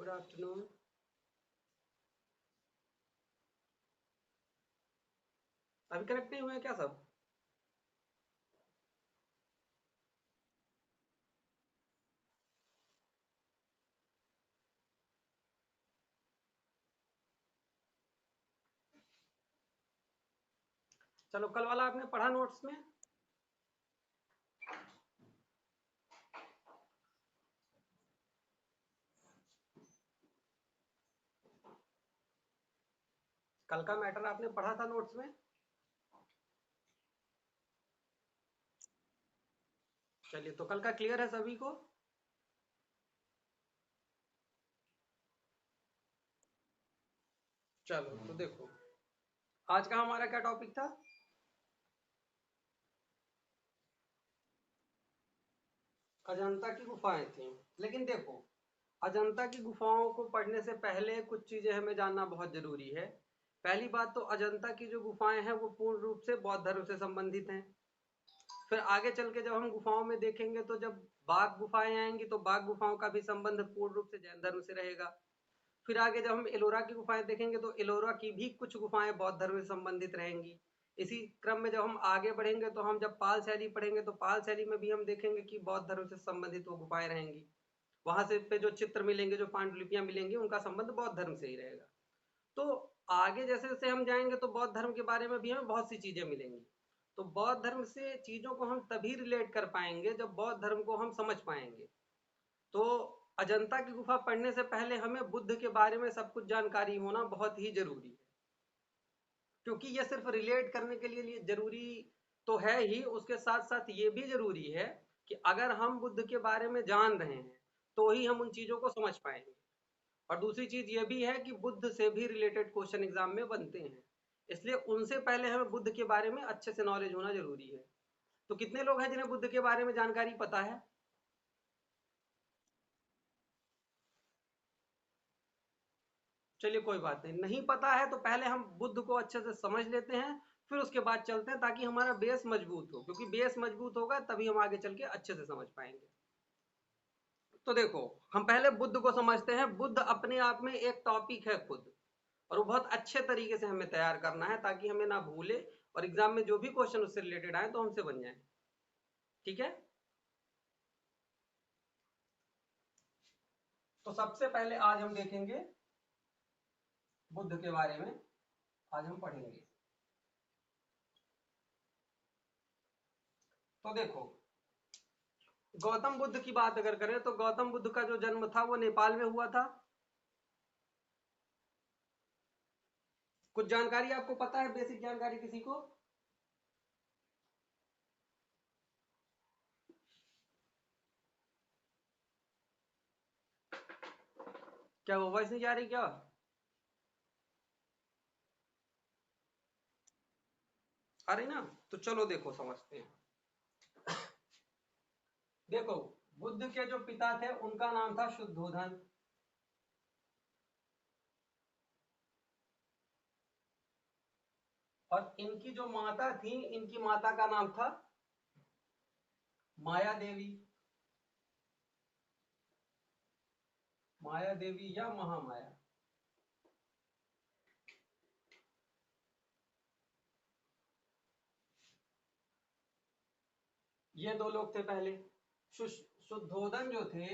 Good afternoon. अभी connect नहीं हुए क्या सब? चलो, कल वाला आपने पढ़ा नोट्स में? कल का मैटर आपने पढ़ा था नोट्स में? चलिए, तो कल का क्लियर है सभी को? चलो, तो देखो, आज का हमारा क्या टॉपिक था? अजंता की गुफाएं थी। लेकिन देखो, अजंता की गुफाओं को पढ़ने से पहले कुछ चीजें हमें जानना बहुत जरूरी है। पहली बात तो अजंता की जो गुफाएं हैं वो पूर्ण रूप से बौद्ध धर्म से संबंधित हैं। फिर आगे चल के जब हम गुफाओं में देखेंगे तो जब बाघ गुफाएं आएंगी तो बाघ गुफाओं का भी संबंध पूर्ण रूप से जैन धर्म से रहेगा। फिर आगे जब हम एलोरा की गुफाएं देखेंगे तो एलोरा की भी कुछ गुफाएं बौद्ध धर्म से संबंधित रहेंगी। इसी क्रम में जब हम आगे बढ़ेंगे तो हम जब पाल शैली पढ़ेंगे तो पाल शैली में भी हम देखेंगे कि बौद्ध धर्म से संबंधित वो गुफाएं रहेंगी। वहां से पे जो चित्र मिलेंगे, जो पांडुलिपियां मिलेंगी, उनका संबंध बौद्ध धर्म से ही रहेगा। तो आगे जैसे जैसे हम जाएंगे तो बौद्ध धर्म के बारे में भी हमें बहुत सी चीजें मिलेंगी। तो बौद्ध धर्म से चीजों को हम तभी रिलेट कर पाएंगे जब बौद्ध धर्म को हम समझ पाएंगे। तो अजंता की गुफा पढ़ने से पहले हमें बुद्ध के बारे में सब कुछ जानकारी होना बहुत ही जरूरी है। क्योंकि ये सिर्फ रिलेट करने के लिए जरूरी तो है ही, उसके साथ साथ ये भी जरूरी है कि अगर हम बुद्ध के बारे में जान रहे हैं तो ही हम उन चीजों को समझ पाएंगे। और दूसरी चीज ये भी है कि बुद्ध से भी रिलेटेड क्वेश्चन एग्जाम में बनते हैं, इसलिए उनसे पहले हमें बुद्ध के बारे में अच्छे से नॉलेज होना जरूरी है। तो कितने लोग हैं जिन्हें बुद्ध के बारे में जानकारी पता है? चलिए, कोई बात नहीं, नहीं पता है तो पहले हम बुद्ध को अच्छे से समझ लेते हैं, फिर उसके बाद चलते हैं, ताकि हमारा बेस मजबूत हो, क्योंकि बेस मजबूत होगा तभी हम आगे चल के अच्छे से समझ पाएंगे। तो देखो, हम पहले बुद्ध को समझते हैं। बुद्ध अपने आप में एक टॉपिक है खुद, और वो बहुत अच्छे तरीके से हमें तैयार करना है ताकि हमें ना भूले, और एग्जाम में जो भी क्वेश्चन उससे रिलेटेड आए तो हमसे बन जाए। ठीक है, तो सबसे पहले आज हम देखेंगे बुद्ध के बारे में। आज हम पढ़ेंगे। तो देखो, गौतम बुद्ध की बात अगर करें तो गौतम बुद्ध का जो जन्म था वो नेपाल में हुआ था। कुछ जानकारी आपको पता है, बेसिक जानकारी किसी को? क्या वो वॉइस नहीं जा रही क्या? आ रही ना? तो चलो देखो, समझते हैं। देखो, बुद्ध के जो पिता थे उनका नाम था शुद्धोधन। और इनकी जो माता थी, इनकी माता का नाम था माया देवी। माया देवी या महामाया, ये दो लोग थे पहले। शुद्धोधन जो थे,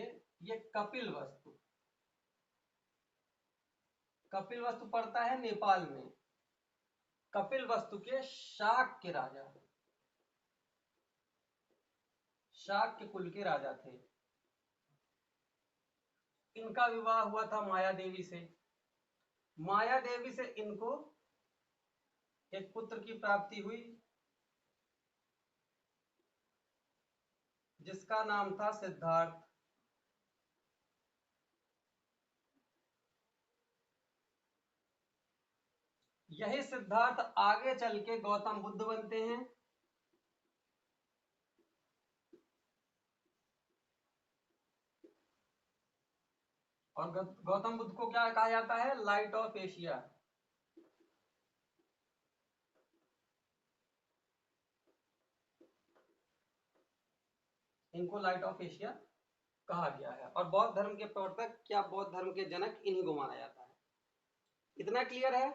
ये कपिल वस्तु, कपिल वस्तु पड़ता है नेपाल में। कपिल वस्तु के शाक के राजा, शाक्य कुल के राजा थे। इनका विवाह हुआ था माया देवी से। माया देवी से इनको एक पुत्र की प्राप्ति हुई जिसका नाम था सिद्धार्थ। यही सिद्धार्थ आगे चल के गौतम बुद्ध बनते हैं। और गौतम बुद्ध को क्या कहा जाता है? Light of Asia. इनको लाइट ऑफ एशिया कहा गया है। और बौद्ध धर्म के प्रवर्तक क्या बौद्ध धर्म के जनक इन्हीं को माना जाता है। इतना क्लियर है।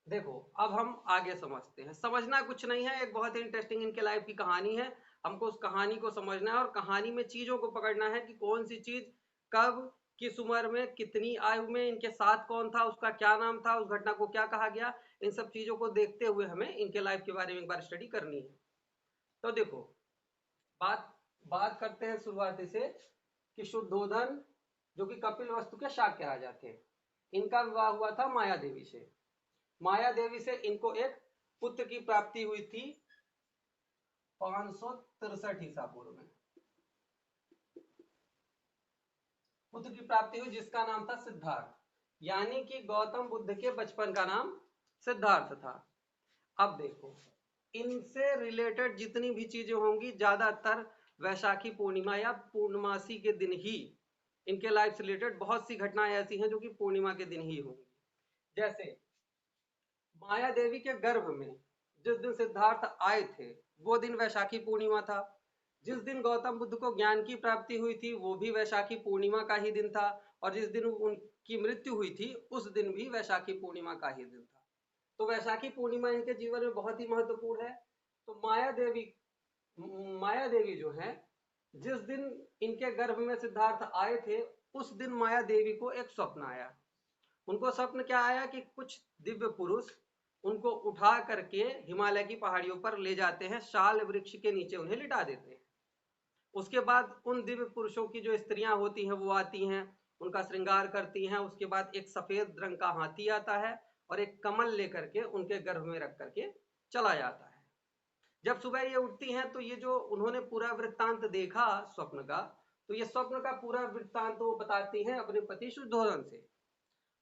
देखो अब हम आगे समझते हैं। समझना कुछ नहीं है, एक बहुत ही इंटरेस्टिंग इनके लाइफ की कहानी है। हमको उस कहानी को समझना है और कहानी में चीजों को पकड़ना है कि कौन सी चीज कब किस उम्र में कितनी आयु में इनके साथ कौन था, उसका क्या नाम था, उस घटना को क्या कहा गया। इन सब चीजों को देखते हुए हमें इनके लाइफ के बारे में एक बार स्टडी करनी है। तो देखो बात बात करते हैं शुरुआती से कि शुद्धोधन जो कि कपिल वस्तु के शाक्य राजा थे, इनका विवाह हुआ था माया देवी से। माया देवी से इनको एक पुत्र की प्राप्ति हुई थी 563 ईसा पूर्व में। पुत्र की प्राप्ति हुई जिसका नाम था सिद्धार्थ, यानी कि गौतम बुद्ध के बचपन का नाम सिद्धार्थ था। अब देखो इनसे रिलेटेड जितनी भी चीजें होंगी ज्यादातर वैशाखी पूर्णिमा या पूर्णमासी के दिन ही इनके लाइफ से रिलेटेड बहुत सी घटनाएं ऐसी हैं जो कि पूर्णिमा के दिन ही होंगी। जैसे माया देवी के गर्भ में जिस दिन सिद्धार्थ आए थे वो दिन वैशाखी पूर्णिमा था। जिस दिन गौतम बुद्ध को ज्ञान की प्राप्ति हुई थी वो भी वैशाखी पूर्णिमा का ही दिन था। और जिस दिन उनकी मृत्यु हुई थी उस दिन भी वैशाखी पूर्णिमा का ही दिन था। तो वैशाखी पूर्णिमा इनके जीवन में बहुत ही महत्वपूर्ण है। तो माया देवी जो है, जिस दिन इनके गर्भ में सिद्धार्थ आए थे उस दिन माया देवी को एक स्वप्न आया। उनको स्वप्न क्या आया कि कुछ दिव्य पुरुष उनको उठा करके हिमालय की पहाड़ियों पर ले जाते हैं, शाल वृक्ष के नीचे उन्हें लिटा देते हैं। उसके बाद उन दिव्य पुरुषों की जो स्त्रियां होती हैं वो आती हैं, उनका श्रृंगार करती हैं। उसके बाद एक सफेद रंग का हाथी आता है और एक कमल लेकर के उनके गर्भ में रख करके चला जाता है। जब सुबह ये उठती हैं तो ये जो उन्होंने पूरा वृत्तांत देखा स्वप्न का, तो ये स्वप्न का पूरा वृत्तांत वो बताती हैं अपने पति शुद्धोधन से।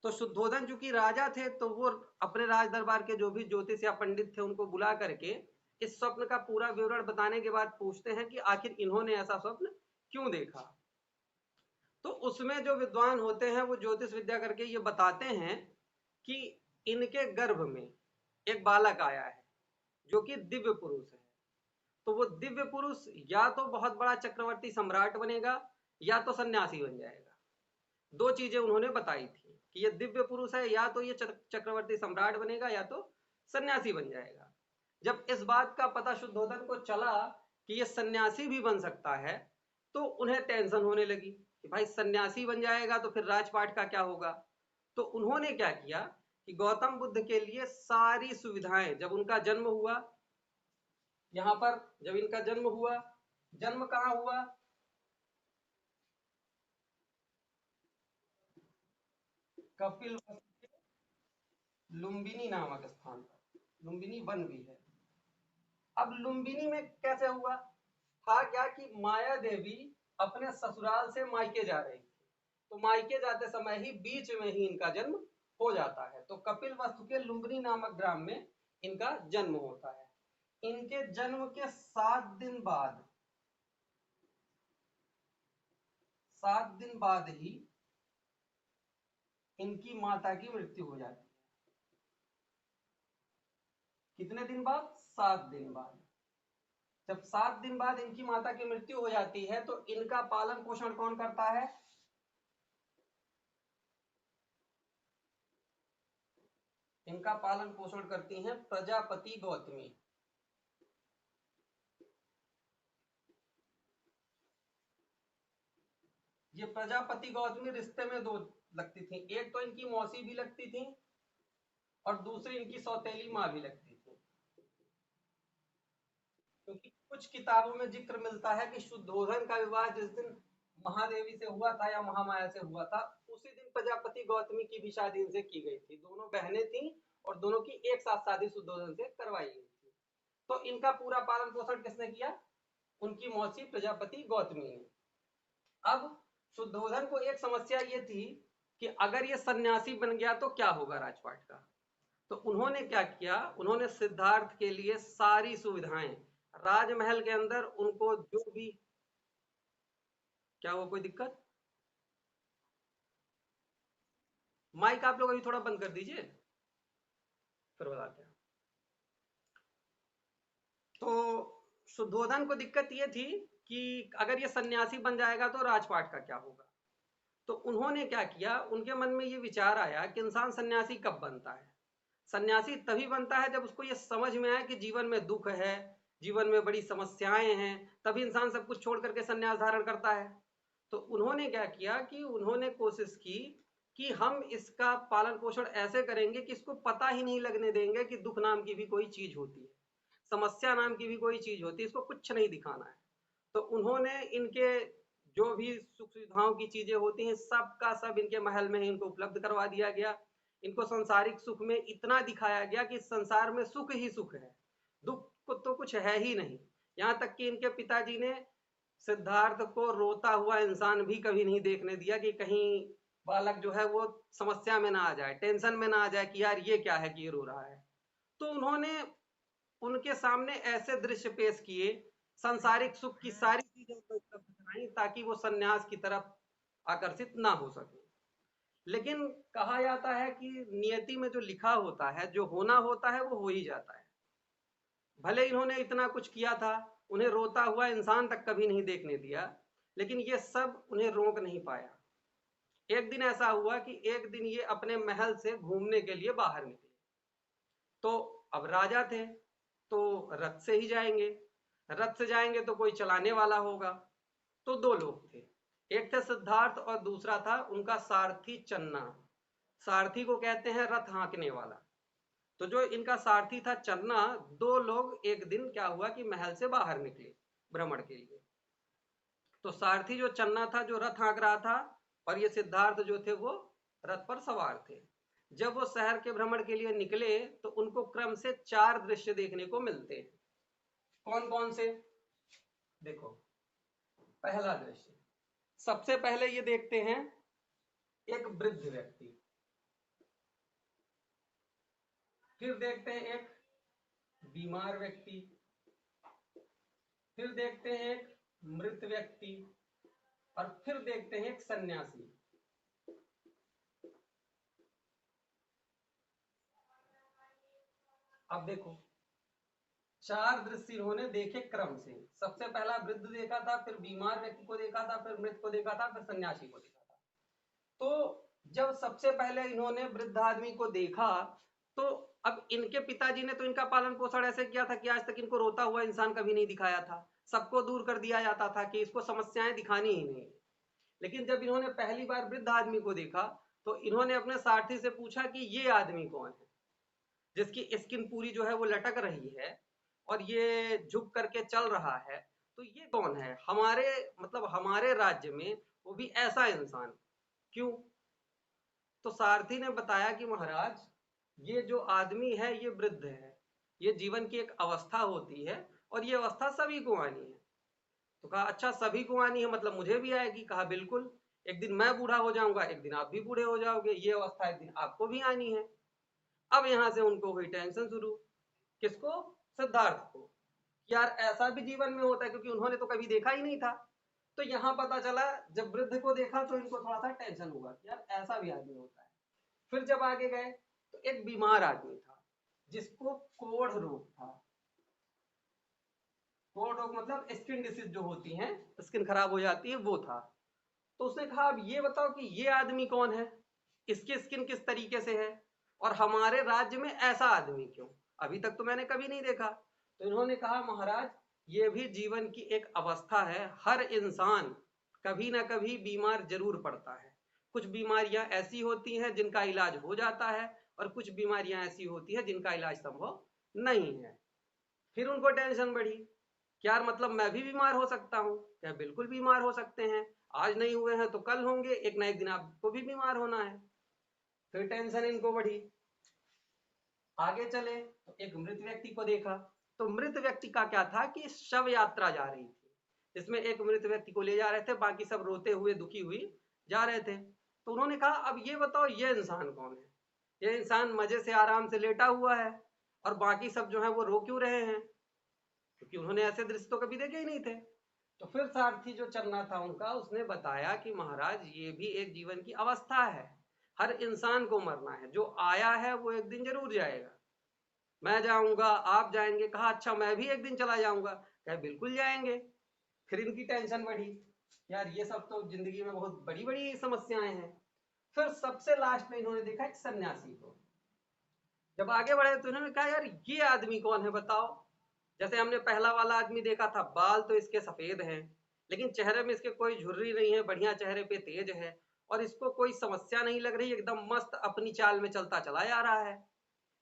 तो शुद्धोधन चूंकि राजा थे तो वो अपने राज दरबार के जो भी ज्योतिष या पंडित थे उनको बुला करके इस स्वप्न का पूरा विवरण बताने के बाद पूछते हैं कि आखिर इन्होंने ऐसा स्वप्न क्यों देखा। तो उसमें जो विद्वान होते हैं वो ज्योतिष विद्या करके ये बताते हैं कि इनके गर्भ में एक बालक आया है जो कि दिव्य पुरुष है। तो वो दिव्य पुरुष या तो बहुत बड़ा चक्रवर्ती सम्राट बनेगा या तो सन्यासी बन जाएगा। दो चीजें उन्होंने बताई थी कि ये दिव्य पुरुष है, या तो ये चक्रवर्ती सम्राट बनेगा या तो सन्यासी बन जाएगा। जब इस बात का पता शुद्धोधन को चला कि ये सन्यासी भी बन सकता है तो उन्हें टेंशन होने लगी कि भाई सन्यासी बन जाएगा तो फिर राजपाट का क्या होगा। तो उन्होंने क्या किया कि गौतम बुद्ध के लिए सारी सुविधाएं, जब उनका जन्म हुआ, यहां पर जब इनका जन्म हुआ, जन्म कहां हुआ, कपिल लुम्बिनी नामक स्थान पर, लुम्बिनी वन भी है। अब लुम्बिनी में कैसे हुआ, था क्या कि माया देवी अपने ससुराल से मायके जा रही थी, तो मायके जाते समय ही बीच में ही इनका जन्म हो जाता है। तो कपिल वस्तु के लुम्बिनी नामक ग्राम में इनका जन्म होता है। इनके जन्म के 7 दिन बाद ही इनकी माता की मृत्यु हो जाती है। कितने दिन बाद? 7 दिन बाद। जब 7 दिन बाद इनकी माता की मृत्यु हो जाती है तो इनका पालन पोषण कौन करता है? इनका पालन पोषण करती हैं प्रजापति गौतमी। ये प्रजापति गौतमी रिश्ते में दो लगती थी, एक तो इनकी मौसी भी लगती थी और दूसरी इनकी सौतेली माँ भी लगती थी। क्योंकि कुछ किताबों में जिक्र मिलता है कि शुद्धोधन का विवाह जिस दिन महादेवी से हुआ था या महामाया से हुआ था उसी दिन प्रजापति गौतमी की भी शादी इनसे की गई थी। दोनों बहनें थी और दोनों की एक साथ शादी शुद्धोधन से करवाई गई थी। तो इनका पूरा पालन पोषण किसने किया? उनकी मौसी प्रजापति गौतमी ने। अब शुद्धोधन को एक समस्या ये थी कि अगर ये सन्यासी बन गया तो क्या होगा राजपाट का। तो उन्होंने क्या किया, उन्होंने सिद्धार्थ के लिए सारी सुविधाएं, राजमहल के अंदर उनको जो भी, क्या हुआ, कोई दिक्कत? माइक आप लोग अभी थोड़ा बंद कर दीजिए फिर बताते हैं। तो शुद्धोधन को दिक्कत ये थी कि अगर ये सन्यासी बन जाएगा तो राजपाट का क्या होगा। तो उन्होंने क्या किया, उनके मन में ये विचार आया कि इंसान सन्यासी कब बनता है। सन्यासी तभी बनता है जब उसको ये समझ में आए कि जीवन में दुख है, जीवन में बड़ी समस्याएं हैं, तभी इंसान सब कुछ छोड़ करके सन्यास धारण करता है। तो उन्होंने क्या किया कि उन्होंने कोशिश की कि हम इसका पालन पोषण ऐसे करेंगे कि इसको पता ही नहीं लगने देंगे कि दुख नाम की भी कोई चीज होती है, समस्या नाम की भी कोई चीज होती है, इसको कुछ नहीं दिखाना है। तो उन्होंने इनके जो भी सुख सुविधाओं की चीजें होती हैं सब का सब इनके महल में ही इनको उपलब्ध करवा दिया गया। इनको सांसारिक सुख में इतना दिखाया गया कि संसार में सुख ही सुख है, दुख को तो कुछ है ही नहीं। यहाँ तक कि इनके पिताजी ने सिद्धार्थ को रोता हुआ इंसान भी कभी नहीं देखने दिया कि कहीं बालक जो है वो समस्या में ना आ जाए, टेंशन में ना आ जाए कि यार ये क्या है कि ये रो रहा है। तो उन्होंने उनके सामने ऐसे दृश्य पेश किए, सांसारिक सुख की सारी चीजें उनको उपलब्ध कराई ताकि वो सन्यास की तरफ आकर्षित ना हो सके। लेकिन कहा जाता है कि नियति में जो लिखा होता है, जो होना होता है वो हो ही जाता है। भले इन्होंने इतना कुछ किया था, उन्हें रोता हुआ इंसान तक कभी नहीं देखने दिया, लेकिन ये सब उन्हें रोक नहीं पाया। एक दिन ऐसा हुआ कि एक दिन ये अपने महल से घूमने के लिए बाहर निकले। तो अब राजा थे तो रथ से ही जाएंगे, रथ से जाएंगे तो कोई चलाने वाला होगा। तो दो लोग थे, एक थे सिद्धार्थ और दूसरा था उनका सारथी चन्ना। सारथी को कहते हैं रथ हाँकने वाला। तो जो इनका सारथी था चन्ना, दो लोग एक दिन क्या हुआ कि महल से बाहर निकले भ्रमण के लिए। तो सारथी जो चन्ना था जो रथ हाँक रहा था, और ये सिद्धार्थ जो थे वो रथ पर सवार थे। जब वो शहर के भ्रमण के लिए निकले तो उनको क्रम से 4 दृश्य देखने को मिलते हैं। कौन कौन से? देखो, पहला दृश्य सबसे पहले ये देखते हैं, एक वृद्ध व्यक्ति। फिर देखते हैं एक बीमार व्यक्ति। फिर देखते हैं एक मृत व्यक्ति। और फिर देखते हैं एक सन्यासी। अब देखो, 4 दृश्य इन्होंने देखे क्रम से। सबसे पहला वृद्ध देखा था, फिर बीमार व्यक्ति को देखा था, फिर मृत को देखा था, फिर सन्यासी को देखा था। तो जब सबसे पहले इन्होंने वृद्ध आदमी को देखा, तो अब इनके पिताजी ने तो इनका पालन पोषण ऐसे किया था कि आज तक इनको रोता हुआ इंसान कभी नहीं दिखाया था, सबको दूर कर दिया जाता था कि इसको समस्याएं दिखानी ही नहीं। लेकिन जब इन्होंने पहली बार वृद्ध आदमी को देखा तो इन्होंने अपने सारथी से पूछा कि ये आदमी कौन है, जिसकी स्किन पूरी जो है वो लटक रही है और ये झुक करके चल रहा है। तो ये कौन है हमारे, मतलब हमारे राज्य में, वो भी ऐसा इंसान क्यों? तो सारथी ने बताया कि महाराज, ये जो आदमी है ये वृद्ध है, ये जीवन की एक अवस्था होती है और ये अवस्था सभी को आनी है। तो कहा अच्छा, सभी को आनी है मतलब मुझे भी आएगी? कहा बिल्कुल, एक दिन मैं बूढ़ा हो जाऊंगा, एक दिन आप भी बूढ़े हो जाओगे, ये अवस्था एक दिन आपको भी आनी है। अब यहां से उनको हुई टेंशन शुरू। किसको? सिद्धार्थ को। यार ऐसा भी जीवन में होता है, क्योंकि उन्होंने तो कभी देखा ही नहीं था। तो यहाँ पता चला, जब वृद्ध को देखा तो इनको थोड़ा सा टेंशन हुआ कि यार ऐसा भी आदमी होता है। फिर जब आगे गए तो एक बीमार आदमी था जिसको कोढ़ रोग था। कोढ़ रोग मतलब स्किन डिसीज जो होती है, स्किन खराब हो जाती है, वो था। तो उसने कहा अब ये बताओ कि ये आदमी कौन है, इसकी स्किन किस तरीके से है, और हमारे राज्य में ऐसा आदमी क्यों, अभी तक तो मैंने कभी नहीं देखा। तो इन्होंने कहा महाराज, ये भी जीवन की एक अवस्था है, हर इंसान कभी ना कभी बीमार जरूर पड़ता है। कुछ बीमारियां ऐसी होती हैं जिनका इलाज हो जाता है, और कुछ बीमारियां ऐसी होती है जिनका इलाज संभव नहीं है। फिर उनको टेंशन बढ़ी, क्या मतलब मैं भी बीमार हो सकता हूँ? क्या बिल्कुल बीमार हो सकते हैं, आज नहीं हुए हैं तो कल होंगे, एक ना एक दिन आपको भी बीमार होना है। फिर टेंशन इनको बढ़ी। आगे चले तो एक मृत व्यक्ति को देखा। तो मृत व्यक्ति का क्या था कि शव यात्रा जा रही थी, जिसमें एक मृत व्यक्ति को ले जा रहे थे, बाकी सब रोते हुए दुखी हुई जा रहे थे। तो उन्होंने कहा अब ये बताओ ये इंसान कौन है, ये इंसान मजे से आराम से लेटा हुआ है और बाकी सब जो है वो रो क्यों रहे हैं, क्योंकि उन्होंने ऐसे दृश्य तो कभी देखे ही नहीं थे। तो फिर सारथी जो चलना था उनका, उसने बताया कि महाराज ये भी एक जीवन की अवस्था है, हर इंसान को मरना है, जो आया है वो एक दिन जरूर जाएगा। मैं जाऊंगा, आप जाएंगे। कहा अच्छा, मैं भी एक दिन चला जाऊंगा। क्या बिल्कुल जाएंगे। फिर इनकी टेंशन बढ़ी, यार ये सब तो जिंदगी में बहुत बड़ी बड़ी समस्याएं हैं। फिर सबसे लास्ट में इन्होंने देखा एक सन्यासी को। जब आगे बढ़े तो इन्होंने कहा यार ये आदमी कौन है बताओ। जैसे हमने पहला वाला आदमी देखा था, बाल तो इसके सफेद हैं, लेकिन चेहरे में इसके कोई झुर्री नहीं है, बढ़िया चेहरे पे तेज है, और इसको कोई समस्या नहीं लग रही, एकदम मस्त अपनी चाल में चलता चला जा रहा है।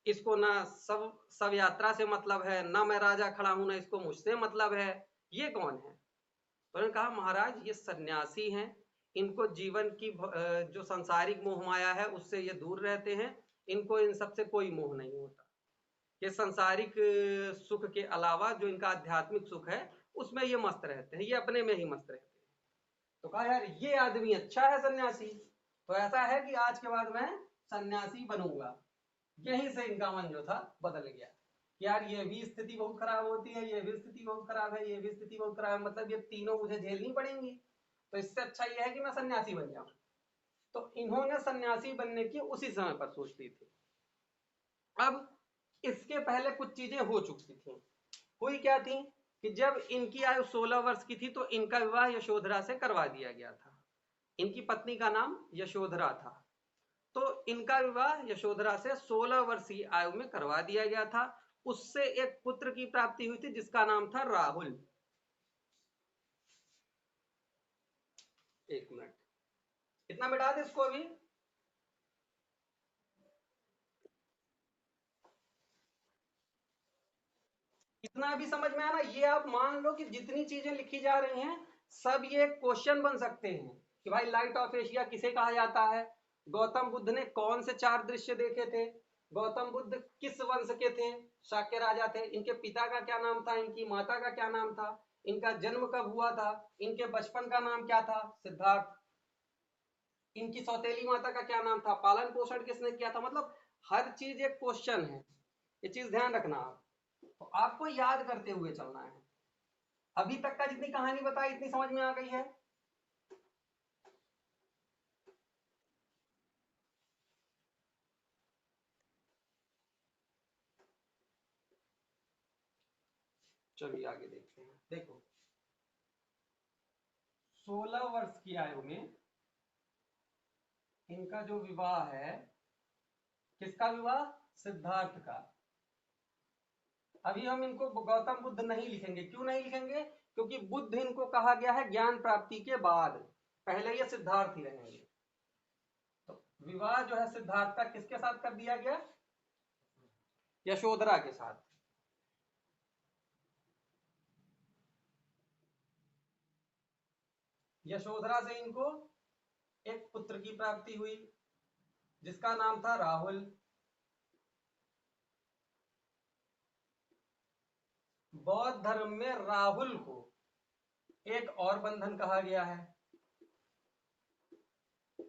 इसको ना सब यात्रा से मतलब है, ना मैं राजा खड़ा हूं, ना इसको मुझसे मतलब है। ये कौन है? तो उन्होंने कहा महाराज ये सन्यासी हैं, इनको जीवन की जो सांसारिक मोह माया है उससे ये दूर रहते हैं, इनको इन सबसे कोई मोह नहीं होता। ये सांसारिक सुख के अलावा जो इनका आध्यात्मिक सुख है उसमें ये मस्त रहते हैं, ये अपने में ही मस्त रहते हैं। तो कहा यार ये आदमी अच्छा है सन्यासी। तो ऐसा है कि आज के बाद मैं सन्यासी बनूंगा। यहीं से इनका मन जो था बदल गया कि यार ये भी स्थिति बहुत खराब होती है, ये भी स्थिति बहुत खराब है, ये भी स्थिति बहुत खराब है, मतलब ये तीनों मुझे झेलनी पड़ेंगी, तो इससे अच्छा ये है कि मैं सन्यासी बन जाऊं। तो इन्होंने सन्यासी बनने की उसी समय पर सोच ली थी। अब इसके पहले कुछ चीजें हो चुकी थी। हुई क्या थी कि जब इनकी आयु 16 वर्ष की थी तो इनका विवाह यशोधरा से करवा दिया गया था। इनकी पत्नी का नाम यशोधरा था। तो इनका विवाह यशोधरा से 16 वर्षीय आयु में करवा दिया गया था। उससे एक पुत्र की प्राप्ति हुई थी जिसका नाम था राहुल। एक मिनट, इतना मिटा दे इसको अभी। इतना अभी समझ में आना, ये आप मान लो कि जितनी चीजें लिखी जा रही हैं सब ये क्वेश्चन बन सकते हैं कि भाई लाइट ऑफ एशिया किसे कहा जाता है, गौतम बुद्ध ने कौन से 4 दृश्य देखे थे, गौतम बुद्ध किस वंश के थे, शाक्य राजा थे, इनके पिता का क्या नाम था, इनकी माता का क्या नाम था, इनका जन्म कब हुआ था, इनके बचपन का नाम क्या था सिद्धार्थ, इनकी सौतेली माता का क्या नाम था, पालन पोषण किसने किया था, मतलब हर चीज एक क्वेश्चन है। ये चीज ध्यान रखना आप। तो आपको याद करते हुए चलना है। अभी तक का जितनी कहानी बताई इतनी समझ में आ गई है? चलिए आगे देखते हैं। देखो 16 वर्ष की आयु में इनका जो विवाह है, किसका विवाह? सिद्धार्थ का। अभी हम इनको गौतम बुद्ध नहीं लिखेंगे। क्यों नहीं लिखेंगे? क्योंकि बुद्ध इनको कहा गया है ज्ञान प्राप्ति के बाद, पहले ये सिद्धार्थ ही रहेंगे। तो विवाह जो है सिद्धार्थ का किसके साथ कर दिया गया? यशोधरा के साथ। यशोधरा से इनको एक पुत्र की प्राप्ति हुई जिसका नाम था राहुल। बौद्ध धर्म में राहुल को एक और बंधन कहा गया है।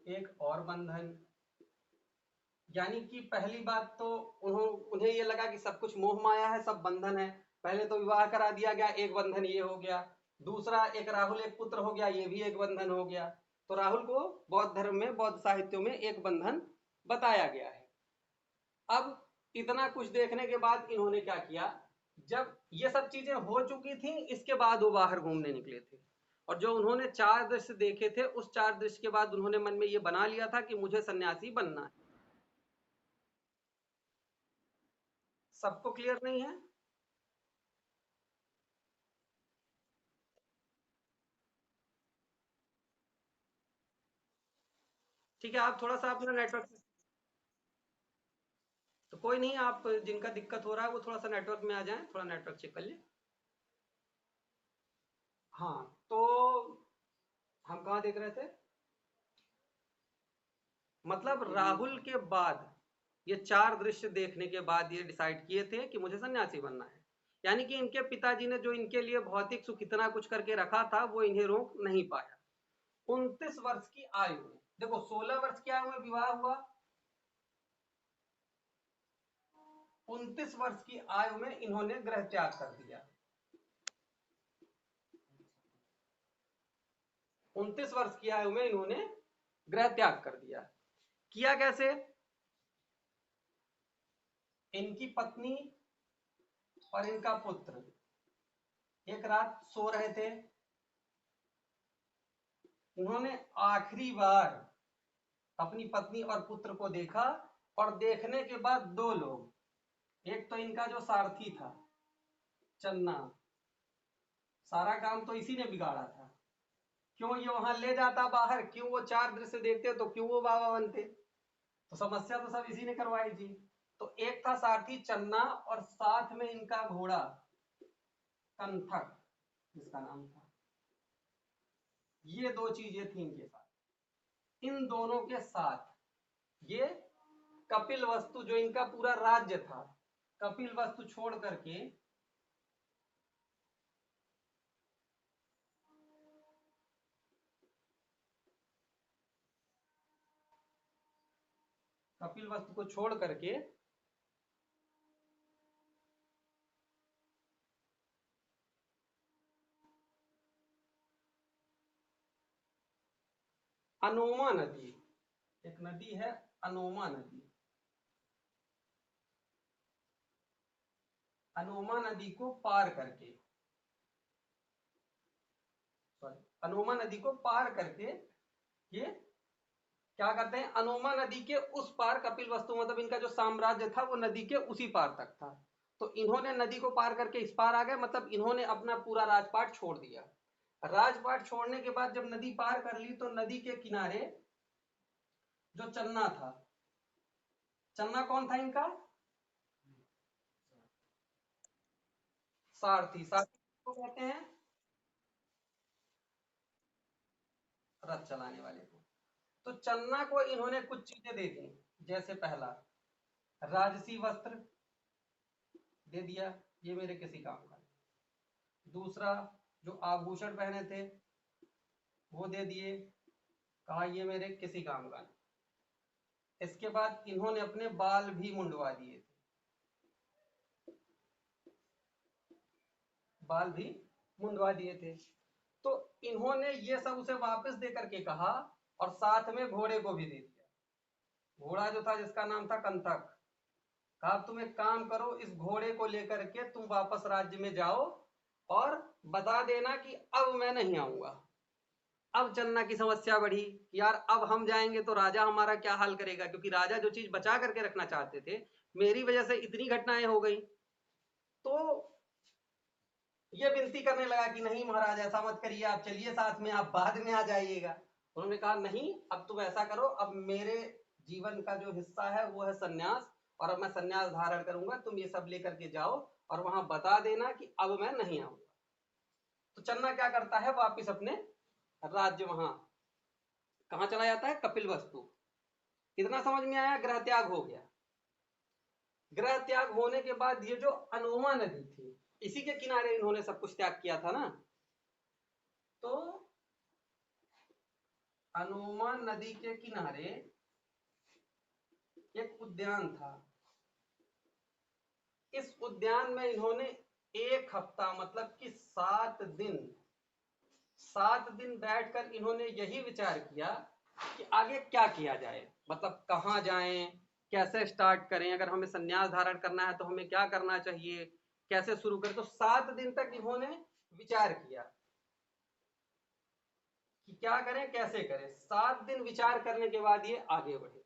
एक और बंधन, यानी कि पहली बात तो उन्हें ये लगा कि सब कुछ मोह माया है, सब बंधन है। पहले तो विवाह करा दिया गया, एक बंधन ये हो गया। दूसरा एक राहुल एक पुत्र हो गया, ये भी एक बंधन हो गया। तो राहुल को बौद्ध धर्म में, बौद्ध साहित्यों में एक बंधन बताया गया है। अब इतना कुछ देखने के बाद इन्होंने क्या किया, जब ये सब चीजें हो चुकी थी इसके बाद वो बाहर घूमने निकले थे। और जो उन्होंने 4 दृश्य देखे थे उस 4 दृश्य के बाद उन्होंने मन में ये बना लिया था कि मुझे सन्यासी बनना है। सबको क्लियर नहीं है? ठीक है, आप थोड़ा सा अपना नेटवर्क, तो कोई नहीं, आप जिनका दिक्कत हो रहा है वो थोड़ा सा नेटवर्क में आ जाएं, थोड़ा नेटवर्क चेक कर ले। हाँ, तो हम कहाँ देख रहे थे? मतलब राहुल के बाद ये 4 दृश्य देखने के बाद ये डिसाइड किए थे कि मुझे सन्यासी बनना है। यानी कि इनके पिताजी ने जो इनके लिए भौतिक सुख इतना कुछ करके रखा था वो इन्हें रोक नहीं पाया। 29 वर्ष की आयु में, देखो 16 वर्ष की आयु में विवाह हुआ, 29 वर्ष की आयु में इन्होंने गृह त्याग कर दिया। 29 वर्ष की आयु में इन्होंने गृह त्याग कर दिया। किया कैसे? इनकी पत्नी और इनका पुत्र एक रात सो रहे थे, उन्होंने आखिरी बार अपनी पत्नी और पुत्र को देखा, और देखने के बाद दो लोग, एक तो इनका जो सारथी था चन्ना, सारा काम तो इसी ने बिगाड़ा था, क्यों ये वहां ले जाता बाहर, क्यों वो चार दृश्य देखते तो क्यों वो बाबा बनते, तो समस्या तो सब इसी ने करवाई थी। तो एक था सारथी चन्ना, और साथ में इनका घोड़ा कंथक जिसका नाम था। ये दो चीजें थी इनके साथ। इन दोनों के साथ ये कपिल वस्तु, जो इनका पूरा राज्य था, कपिल वस्तु छोड़ करके कपिल वस्तु को छोड़ करके अनोमा नदी, एक नदी है अनोमा नदी, अनोमा नदी को पार करके, सॉरी, अनोमा नदी को पार करके ये क्या करते हैं, अनोमा नदी के उस पार कपिल वस्तु, मतलब इनका जो साम्राज्य था वो नदी के उसी पार तक था। तो इन्होंने नदी को पार करके इस पार आ गए, मतलब इन्होंने अपना पूरा राजपाट छोड़ दिया। राजपाट छोड़ने के बाद जब नदी पार कर ली, तो नदी के किनारे जो चन्ना था, चन्ना कौन था इनका, सारथी, सारथी को कहते हैं रथ चलाने वाले को। तो चन्ना को इन्होंने कुछ चीजें दे दी, जैसे पहला राजसी वस्त्र दे दिया, ये मेरे किसी काम का नहीं। दूसरा, जो आभूषण पहने थे वो दे दिए, कहा ये मेरे किसी काम का नहीं। इसके बाद इन्होंने अपने बाल भी मुंडवा दिए थे, बाल भी मुंडवा दिए थे। तो इन्होंने ये सब उसे वापस दे करके कहा, और साथ में घोड़े को भी दे दिया। घोड़ा जो था जिसका नाम था कंथक, कहा तुम एक काम करो, इस घोड़े को लेकर के तुम वापस राज्य में जाओ, और बता देना कि अब मैं नहीं आऊंगा। अब चन्ना की समस्या बढ़ी, यार अब हम जाएंगे तो राजा हमारा क्या हाल करेगा, क्योंकि राजा जो चीज बचा करके रखना चाहते थे, मेरी वजह से इतनी घटनाएं हो गई। तो ये विनती करने लगा कि नहीं महाराज ऐसा मत करिए, आप चलिए साथ में, आप बाद में आ जाइएगा। उन्होंने कहा नहीं, अब तुम ऐसा करो, अब मेरे जीवन का जो हिस्सा है वो है सन्यास, और अब मैं सन्यास धारण करूंगा, तुम ये सब लेकर के जाओ और वहां बता देना कि अब मैं नहीं आऊंगा। तो चन्ना क्या करता है, वापिस अपने राज्य वहां कहा चला जाता है, कपिल वस्तु। इतना समझ में आया, ग्रह त्याग हो गया। ग्रह त्याग होने के बाद ये जो अनोमा नदी थी, इसी के किनारे इन्होंने सब कुछ त्याग किया था ना, तो अनोमा नदी के किनारे एक उद्यान था। इस उद्यान में इन्होंने एक हफ्ता, मतलब कि 7 दिन बैठकर इन्होंने यही विचार किया कि आगे क्या किया जाए, मतलब कहाँ जाएं, कैसे स्टार्ट करें, अगर हमें संन्यास धारण करना है तो हमें क्या करना चाहिए, कैसे शुरू करें। तो 7 दिन तक इन्होंने विचार किया कि क्या करें कैसे करें। 7 दिन विचार करने के बाद ये आगे बढ़े।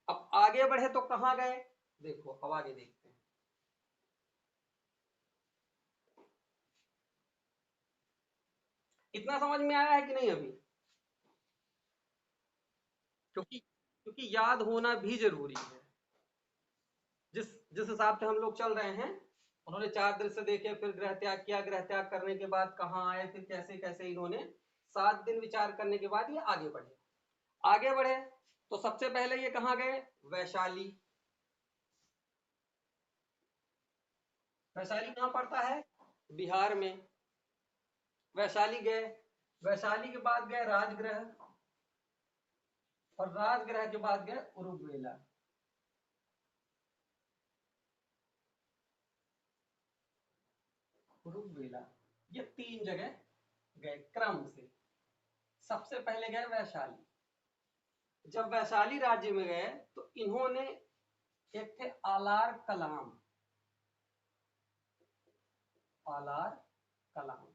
अब आगे बढ़े तो कहाँ गए, देखो अब आगे देखते हैं। इतना समझ में आया है कि नहीं अभी, क्योंकि क्योंकि याद होना भी जरूरी है। जिस जिस हिसाब से हम लोग चल रहे हैं, उन्होंने 4 दृश्य देखे, फिर गृह त्याग किया, गृह त्याग करने के बाद कहाँ आए, फिर कैसे कैसे इन्होंने 7 दिन विचार करने के बाद ये आगे बढ़े। आगे बढ़े तो सबसे पहले ये कहाँ गए, वैशाली। वैशाली कहाँ पड़ता है, बिहार में। वैशाली गए, वैशाली के बाद गए राजगृह, और राजगृह के बाद गए उरुवेला। उरुवेला, ये 3 जगह गए क्रम से। सबसे पहले गए वैशाली। जब वैशाली राज्य में गए तो इन्होंने एक थे आलार कलाम, आलार कलाम,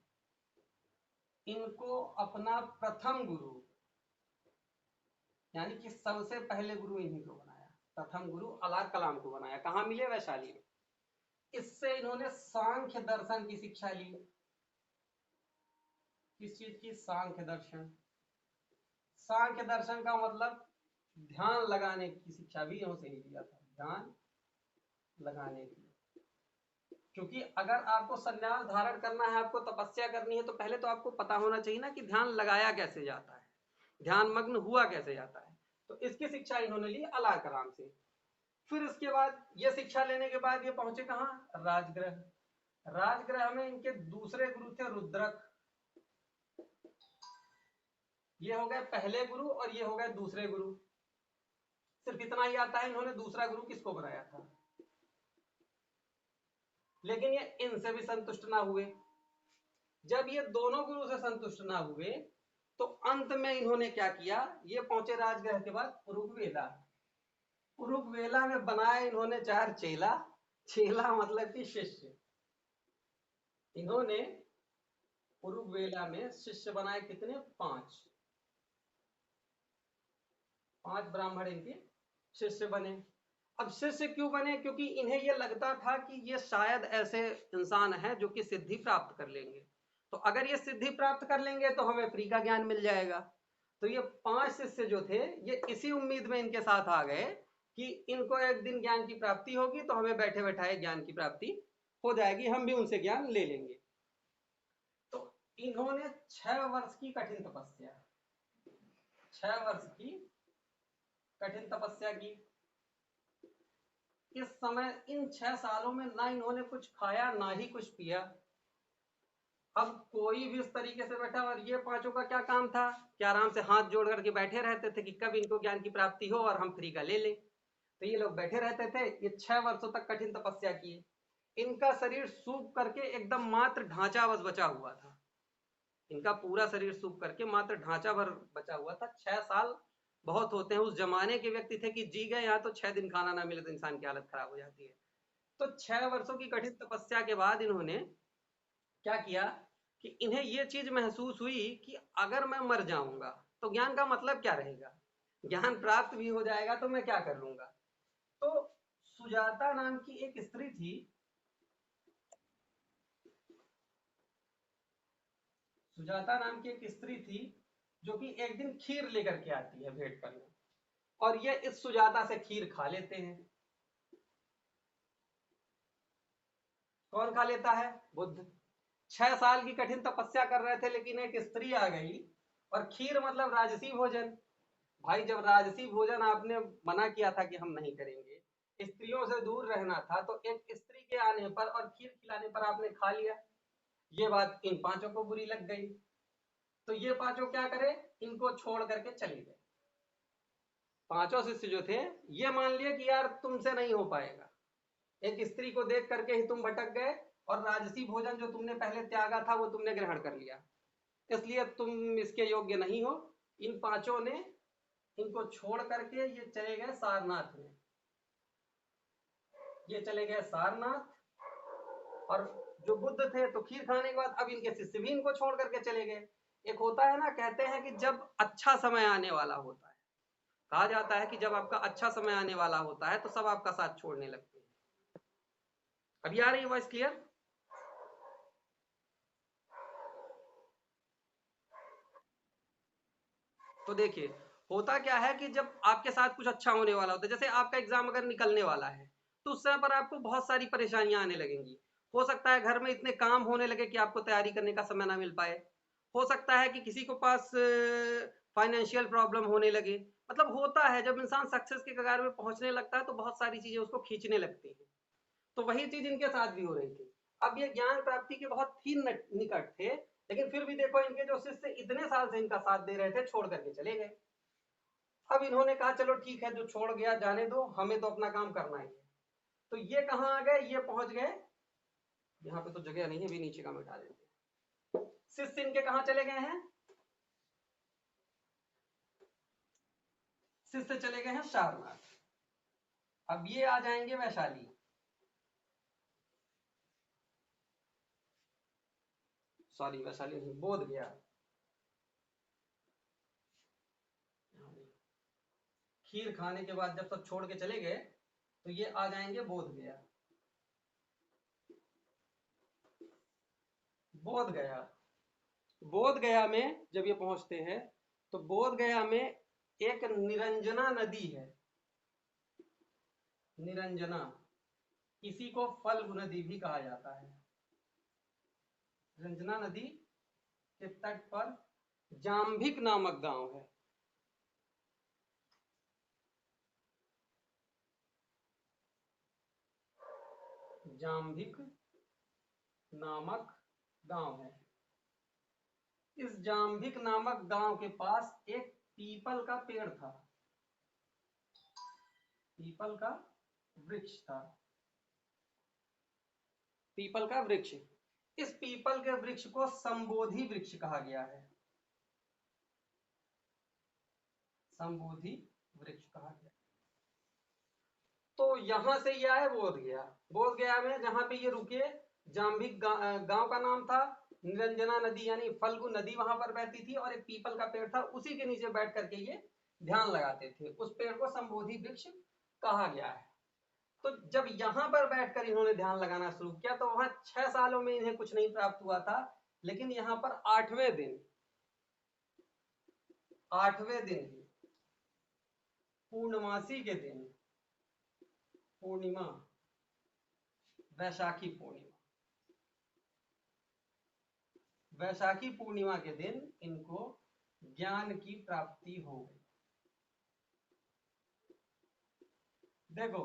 इनको अपना प्रथम गुरु, यानी कि सबसे पहले गुरु इन्हीं को बनाया, प्रथम गुरु अब्दुल कलाम को बनाया। कहाँ मिले? वैशाली में। इससे इन्होंने सांख्य दर्शन की शिक्षा ली। किस चीज की? सांख्य दर्शन। सांख्य दर्शन का मतलब ध्यान लगाने की शिक्षा भी इन्हों से ही लिया था, ध्यान लगाने की। क्योंकि अगर आपको संन्यास धारण करना है, आपको तपस्या करनी है, तो पहले तो आपको पता होना चाहिए ना कि ध्यान लगाया कैसे जाता है, ध्यान मग्न हुआ कैसे जाता है। तो इसकी शिक्षा इन्होंने ली अब्दुल कलाम से। फिर इसके बाद ये शिक्षा लेने के बाद ये पहुंचे कहाँ? राजगृह। राजगृह में इनके दूसरे गुरु थे रुद्रक। ये हो गए पहले गुरु और ये हो गए दूसरे गुरु। सिर्फ इतना ही आता है इन्होंने दूसरा गुरु किसको बनाया था। लेकिन ये इनसे भी संतुष्ट ना हुए। जब ये दोनों गुरु से संतुष्ट ना हुए तो अंत में इन्होंने क्या किया? ये पहुंचे राजगृह के बाद उरुगवेला। उरुगवेला में बनाए इन्होंने 4 चेला। चेला मतलब कि शिष्य। इन्होंने उरुगवेला में शिष्य बनाए कितने? 5। 5 ब्राह्मण इनके शिष्य बने। अब शिष्य क्यों बने? क्योंकि इन्हें यह लगता था कि ये शायद ऐसे इंसान हैं जो कि सिद्धि प्राप्त कर लेंगे, तो अगर ये सिद्धि प्राप्त कर लेंगे तो हमें फ्री का ज्ञान मिल जाएगा। तो ये 5 शिष्य जो थे ये इसी उम्मीद में इनके साथ आ गए कि इनको एक दिन ज्ञान की प्राप्ति होगी तो हमें बैठे बैठाए ज्ञान की प्राप्ति हो जाएगी, हम भी उनसे ज्ञान ले लेंगे। तो इन्होंने 6 वर्ष की कठिन तपस्या, 6 वर्ष की कठिन तपस्या की। इस समय इन 6 सालों में ना इन्होंने कुछ खाया ना ही कुछ पिया। अब कोई भी इस तरीके से बैठा, और ये 5 का क्या काम था कि आराम से हाथ जोड़ करके बैठे रहते थे कि कब इनको ज्ञान की प्राप्ति हो और हम फ्री का ले लें। तो ये लोग बैठे रहते थे। ये 6 वर्षों तक कठिन तपस्या किए। इनका शरीर सूख करके एकदम मात्र ढांचा बस बचा हुआ था। इनका पूरा शरीर सूख करके मात्र ढांचा भर बचा हुआ था। 6 साल बहुत होते हैं। उस जमाने के व्यक्ति थे कि जी गए यहाँ तो 6 दिन खाना ना मिले तो इंसान की हालत खराब हो जाती है। तो 6 वर्षों की कठिन तपस्या के बाद इन्होंने क्या किया कि इन्हें ये चीज महसूस हुई कि अगर मैं मर जाऊंगा तो ज्ञान का मतलब क्या रहेगा, ज्ञान प्राप्त भी हो जाएगा तो मैं क्या कर लूंगा। तो सुजाता नाम की एक स्त्री थी, सुजाता नाम की एक स्त्री थी जो कि एक दिन खीर लेकर के आती है भेंट करने, और ये इस सुजाता से खीर खा लेते हैं। कौन खा लेता है? बुद्ध। 6 साल की कठिन तपस्या कर रहे थे लेकिन एक स्त्री आ गई, और खीर मतलब राजसी भोजन। भाई जब राजसी भोजन आपने मना किया था कि हम नहीं करेंगे, स्त्रियों से दूर रहना था, तो एक स्त्री के आने पर और खीर खिलाने पर आपने खा लिया। ये बात इन 5 को बुरी लग गई। तो ये 5 क्या करे? इनको छोड़ करके चले गए। 5 शिष्य जो थे ये मान लिए कि यार तुमसे नहीं हो पाएगा, एक स्त्री को देख करके ही तुम भटक गए, और राजसी भोजन जो तुमने पहले त्यागा था वो तुमने ग्रहण कर लिया, इसलिए तुम इसके योग्य नहीं हो। इन 5 ने इनको छोड़ करके ये चले गए सारनाथ में। ये चले गए सारनाथ, और जो बुद्ध थे तो खीर खाने के बाद अब इनके शिष्य भी इनको छोड़ करके चले गए। एक होता है ना, कहते हैं कि जब अच्छा समय आने वाला होता है, कहा जाता है कि जब आपका अच्छा समय आने वाला होता है तो सब आपका साथ छोड़ने लगते हैं। अभी आ रही है वॉइस क्लियर? तो देखिए होता क्या है कि जब आपके साथ कुछ अच्छा होने वाला होता है, जैसे आपका एग्जाम अगर निकलने वाला है, तो उस समय पर आपको बहुत सारी परेशानियां आने लगेंगी। हो सकता है घर में इतने काम होने लगे कि आपको तैयारी करने का समय ना मिल पाए। हो सकता है कि किसी को पास फाइनेंशियल प्रॉब्लम होने लगे। मतलब होता है जब इंसान सक्सेस के कगार में पहुंचने लगता है तो बहुत सारी चीजें उसको खींचने लगती हैं। तो वही चीज इनके साथ भी हो रही थी। अब ये ज्ञान प्राप्ति के बहुत ही निकट थे, लेकिन फिर भी देखो इनके जो शिष्य इतने साल से इनका साथ दे रहे थे छोड़ करके चले गए। अब इन्होंने कहा चलो ठीक है, जो छोड़ गया जाने दो, हमें तो अपना काम करना ही है। तो ये कहाँ आ गए? ये पहुंच गए, यहाँ पे तो जगह नहीं है, भी नीचे का मिटा देते हैं। शिष्य इनके कहाँ चले गए हैं? शिष्य चले गए हैं सारनाथ। अब ये आ जाएंगे वैशाली। सॉरी वैशाली नहीं, बोध गया। खीर खाने के बाद जब सब छोड़ के चले गए तो ये आ जाएंगे बोध गया। बोध गया, बोध गया में जब ये पहुंचते हैं तो बोध गया में एक निरंजना नदी है। निरंजना, इसी को फल्गु नदी भी कहा जाता है। निरंजना नदी के तट पर जाम्भिक नामक गांव है। जाम्भिक नामक गांव है। इस जाम्भिक नामक गांव के पास एक पीपल का पेड़ था। पीपल का वृक्ष था। पीपल का वृक्ष, इस पीपल के वृक्ष को संबोधि वृक्ष कहा गया है। संबोधि वृक्ष कहा गया। तो यहां से ये आए बोध गया। बोध गया में जहां पे ये रुके, जाम्भिक गांव का नाम था। निरंजना नदी यानी फल्गु नदी वहां पर बहती थी और एक पीपल का पेड़ था, उसी के नीचे बैठ करके ये ध्यान लगाते थे। उस पेड़ को संबोधि वृक्ष कहा गया है। तो जब यहां पर बैठकर इन्होंने ध्यान लगाना शुरू किया तो वहां 6 सालों में इन्हें कुछ नहीं प्राप्त हुआ था, लेकिन यहां पर 8वें दिन ही पूर्णमासी के दिन, पूर्णिमा, वैशाखी पूर्णिमा, वैशाखी पूर्णिमा के दिन इनको ज्ञान की प्राप्ति हो गई। देखो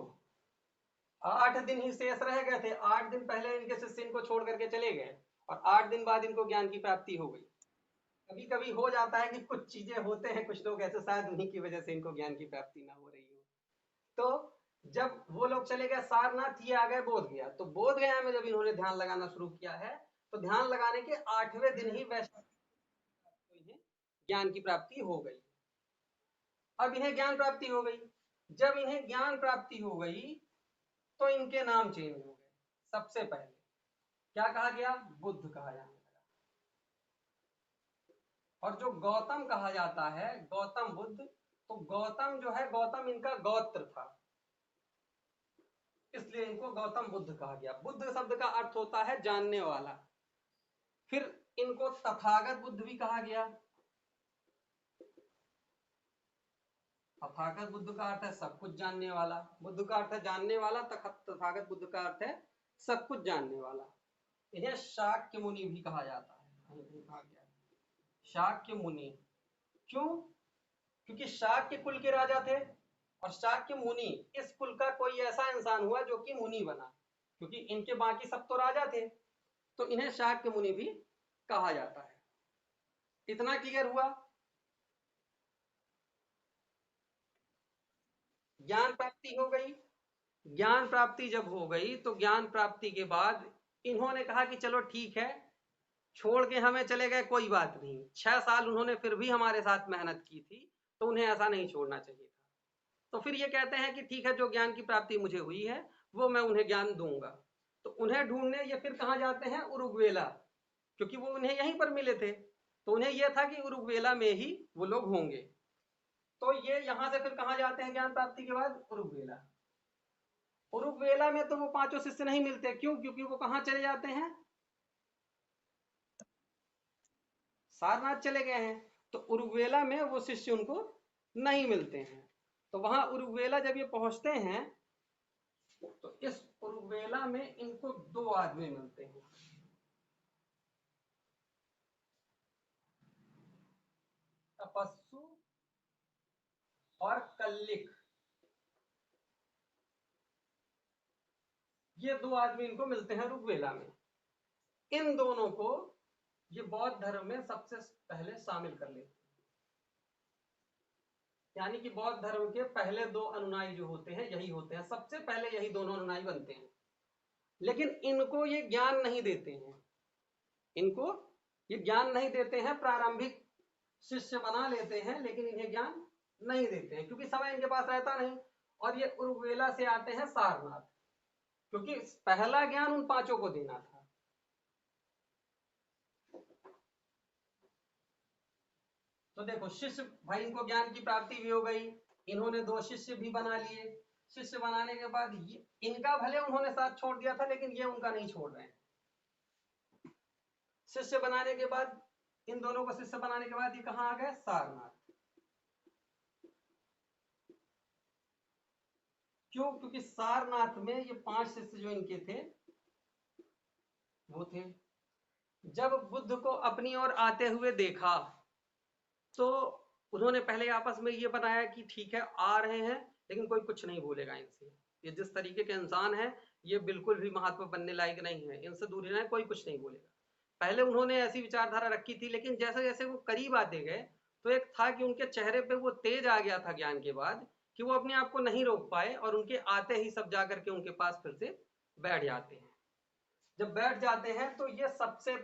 8 दिन ही शेष रह गए थे। 8 दिन पहले इनके शिष्य इनको छोड़ करके चले गए और 8 दिन बाद इनको ज्ञान की प्राप्ति हो गई। कभी कभी हो जाता है कि कुछ चीजें होते हैं, कुछ लोग ऐसे, शायद उन्हीं की वजह से इनको ज्ञान की प्राप्ति ना हो रही हो। तो जब वो लोग चले गए सारनाथ, ये आ गए बोध गया। तो बोध गया में जब इन्होंने ध्यान लगाना शुरू किया है तो ध्यान लगाने के 8वें दिन ही वैशाखी इन्हें ज्ञान की प्राप्ति हो गई। अब इन्हें ज्ञान प्राप्ति हो गई। जब इन्हें ज्ञान प्राप्ति हो गई तो इनके नाम चेंज हो गए। सबसे पहले क्या कहा गया? बुद्ध कहा जाने लगा। और जो गौतम कहा जाता है, गौतम बुद्ध, तो गौतम जो है, गौतम इनका गोत्र था, इसलिए इनको गौतम बुद्ध कहा गया। बुद्ध शब्द का अर्थ होता है जानने वाला। फिर इनको तथागत बुद्ध भी कहा गया। तथागत बुद्ध का अर्थ है सब कुछ जानने वाला। बुद्ध का अर्थ है जानने वाला, तथागत बुद्ध का अर्थ है सब कुछ जानने वाला। इन्हें शाक्य मुनि भी कहा जाता है। शाक्य मुनि क्यों? क्योंकि शाक्य कुल के राजा थे और शाक्य मुनि इस कुल का कोई ऐसा इंसान हुआ जो कि मुनि बना, क्योंकि इनके बाकी सब तो राजा थे, तो इन्हें शाक्य मुनि भी कहा जाता है। इतना क्लियर हुआ? ज्ञान प्राप्ति हो गई। ज्ञान प्राप्ति जब हो गई तो ज्ञान प्राप्ति के बाद इन्होंने कहा कि चलो ठीक है, छोड़ के हमें चले गए कोई बात नहीं, 6 साल उन्होंने फिर भी हमारे साथ मेहनत की थी, तो उन्हें ऐसा नहीं छोड़ना चाहिए था। तो फिर ये कहते हैं कि ठीक है, जो ज्ञान की प्राप्ति मुझे हुई है वो मैं उन्हें ज्ञान दूंगा। तो उन्हें ढूंढने ये फिर कहाँ जाते हैं? उरुग्वेला, क्योंकि वो उन्हें यहीं पर मिले थे, तो उन्हें यह था कि उरुग्वेला में ही वो लोग होंगे। तो ये यहां से फिर कहाँ जाते हैं ज्ञान प्राप्ति के बाद? उरुग्वेला। उरुग्वेला में तो वो 5 शिष्य नहीं मिलते। क्यों? क्योंकि वो कहाँ चले जाते हैं? सारनाथ चले गए हैं। तो उरुग्वेला में वो शिष्य उनको नहीं मिलते हैं। तो वहां उरुग्वेला जब ये पहुंचते हैं तो इस उरुग्वेला में इनको 2 आदमी मिलते हैं। तपस्सु और कल्लिक, ये 2 आदमी इनको मिलते हैं उरुग्वेला में। इन दोनों को ये बौद्ध धर्म में सबसे पहले शामिल कर लेते हैं। यानी कि बौद्ध धर्म के पहले 2 अनुयायी जो होते हैं यही होते हैं, सबसे पहले यही दोनों अनुयायी बनते हैं। लेकिन इनको ये ज्ञान नहीं देते हैं। इनको ये ज्ञान नहीं देते हैं, प्रारंभिक शिष्य बना लेते हैं लेकिन इन्हें ज्ञान नहीं देते हैं, क्योंकि समय इनके पास रहता नहीं। और ये उरुग्वेला से आते हैं सारनाथ, क्योंकि पहला ज्ञान उन 5 को देना था। तो देखो शिष्य भाई, इनको ज्ञान की प्राप्ति भी हो गई, इन्होंने 2 शिष्य भी बना लिए। शिष्य बनाने के बाद ये इनका भले उन्होंने साथ छोड़ दिया था, लेकिन ये उनका नहीं छोड़ रहे हैं। शिष्य बनाने के बाद, इन दोनों को शिष्य बनाने के बाद ये कहाँ आ गए? सारनाथ। क्यों? क्योंकि सारनाथ में ये 5 शिष्य जो इनके थे वो थे। जब बुद्ध को अपनी ओर आते हुए देखा तो उन्होंने पहले आपस में ये बनाया कि ठीक है आ रहे हैं, लेकिन कोई कुछ नहीं बोलेगा इनसे। ये जिस तरीके के इंसान है ये बिल्कुल भी महात्मा बनने लायक नहीं है, इनसे दूर रहना है, कोई कुछ नहीं बोलेगा। पहले उन्होंने ऐसी विचारधारा रखी थी, लेकिन जैसे जैसे वो करीब आते गए तो एक था कि उनके चेहरे पे वो तेज आ गया था ज्ञान के बाद, कि वो अपने आप को नहीं रोक पाए और उनके आते ही सब जाकर के उनके पास फिर से बैठ जाते हैं। जब बैठ जाते हैं तो ये सबसे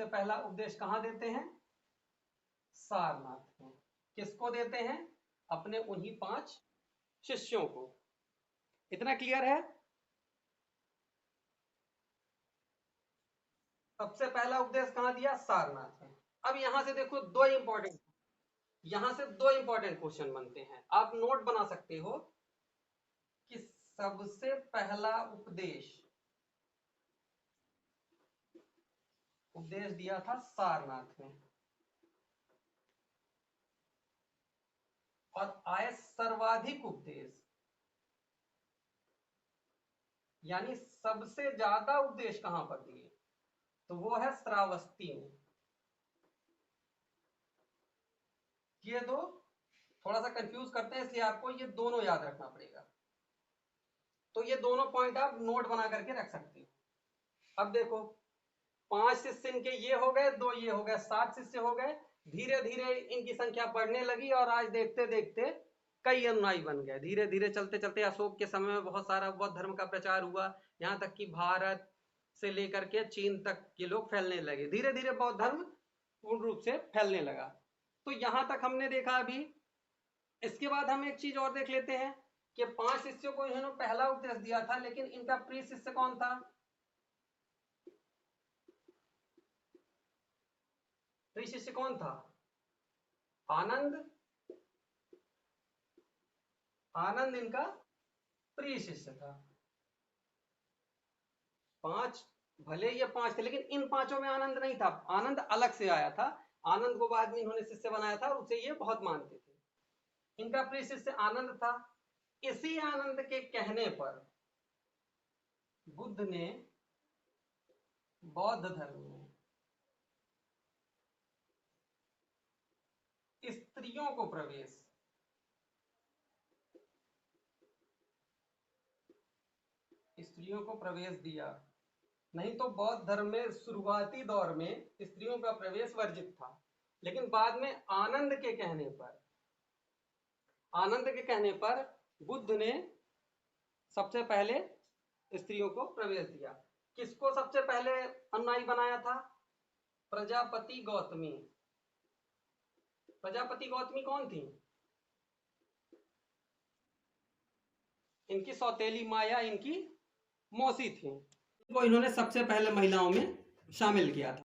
पहला उपदेश कहाँ देते हैं? सारनाथ में। किसको देते हैं? अपने उन्हीं 5 शिष्यों को। इतना क्लियर है? सबसे पहला उपदेश कहाँ दिया? सारनाथ में। अब यहां से देखो दो इंपॉर्टेंट क्वेश्चन बनते हैं, आप नोट बना सकते हो कि सबसे पहला उपदेश दिया था सारनाथ में, और आए सर्वाधिक उपदेश, यानी सबसे ज्यादा उपदेश कहां पर दिए? तो वो है श्रावस्ती में। ये दो थोड़ा सा कंफ्यूज करते हैं, इसलिए आपको ये दोनों याद रखना पड़ेगा। तो ये दोनों पॉइंट आप नोट बना करके रख सकते हो। अब देखो 5 शिष्य इनके ये हो गए, 2 ये हो गए, 7 शिष्य हो गए। धीरे धीरे इनकी संख्या बढ़ने लगी और आज देखते देखते कई अनुयायी बन गए। धीरे धीरे चलते चलते अशोक के समय में बहुत सारा बौद्ध धर्म का प्रचार हुआ, यहाँ तक कि भारत से लेकर के चीन तक के लोग फैलने लगे। धीरे धीरे बौद्ध धर्म पूर्ण रूप से फैलने लगा। तो यहां तक हमने देखा। अभी इसके बाद हम एक चीज और देख लेते हैं कि 5 शिष्यों को इन्होंने पहला उपदेश दिया था, लेकिन इनका प्रिय शिष्य कौन था? प्रिय शिष्य कौन था? आनंद। आनंद इनका प्रिय शिष्य था। 5 भले ये 5 थे, लेकिन इन 5 में आनंद नहीं था। आनंद अलग से आया था। आनंद को बाद में इन्होंने शिष्य बनाया था और उसे ये बहुत मानते थे। इनका प्रिय शिष्य आनंद था। इसी आनंद के कहने पर बुद्ध ने बौद्ध धर्म में स्त्रियों को प्रवेश दिया। नहीं तो बौद्ध धर्म में शुरुआती दौर में स्त्रियों का प्रवेश वर्जित था, लेकिन बाद में आनंद के कहने पर बुद्ध ने सबसे पहले स्त्रियों को प्रवेश दिया। किसको सबसे पहले अनुयायी बनाया था? प्रजापति गौतमी। प्रजापति गौतमी कौन थी? इनकी सौतेली माँ या इनकी मौसी थी। इनको इन्होंने सबसे पहले महिलाओं में शामिल किया था।